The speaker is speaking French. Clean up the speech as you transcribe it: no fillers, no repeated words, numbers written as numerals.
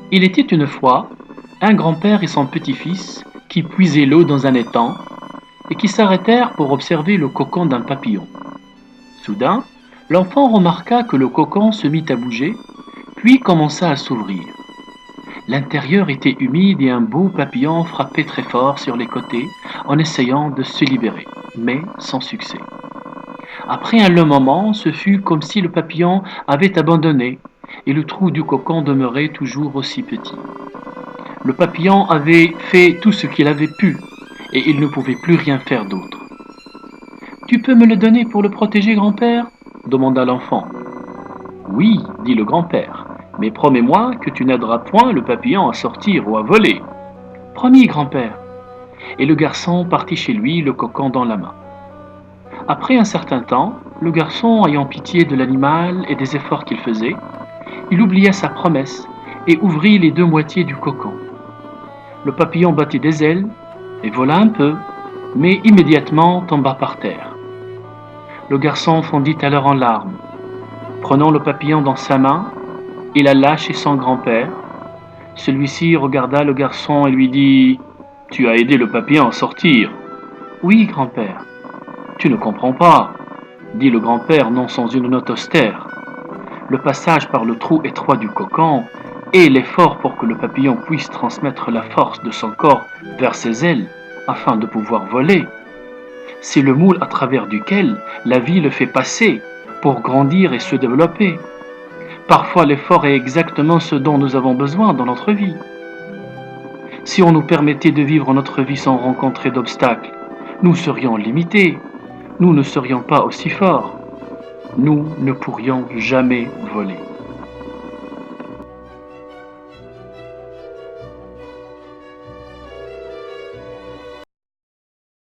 Il était une fois un grand-père et son petit-fils qui puisaient l'eau dans un étang et qui s'arrêtèrent pour observer le cocon d'un papillon. Soudain, l'enfant remarqua que le cocon se mit à bouger, puis commença à s'ouvrir. L'intérieur était humide et un beau papillon frappait très fort sur les côtés en essayant de se libérer, mais sans succès. Après un long moment, ce fut comme si le papillon avait abandonné et le trou du cocon demeurait toujours aussi petit. Le papillon avait fait tout ce qu'il avait pu et il ne pouvait plus rien faire d'autre. Tu peux me le donner pour le protéger, grand-père demanda l'enfant. Oui, dit le grand-père, mais promets-moi que tu n'aideras point le papillon à sortir ou à voler. Promis, grand-père. Et le garçon partit chez lui, le cocon dans la main. Après un certain temps, le garçon, ayant pitié de l'animal et des efforts qu'il faisait, il oublia sa promesse et ouvrit les deux moitiés du cocon. Le papillon battit des ailes et vola un peu, mais immédiatement tomba par terre. Le garçon fondit alors en larmes. Prenant le papillon dans sa main, il alla chez son grand-père. Celui-ci regarda le garçon et lui dit « Tu as aidé le papillon à sortir. »« Oui, grand-père. »« Tu ne comprends pas, dit le grand-père non sans une note austère. Le passage par le trou étroit du cocon et l'effort pour que le papillon puisse transmettre la force de son corps vers ses ailes afin de pouvoir voler. C'est le moule à travers duquel la vie le fait passer pour grandir et se développer. Parfois l'effort est exactement ce dont nous avons besoin dans notre vie. Si on nous permettait de vivre notre vie sans rencontrer d'obstacles, nous serions limités, nous ne serions pas aussi forts, nous ne pourrions jamais voler.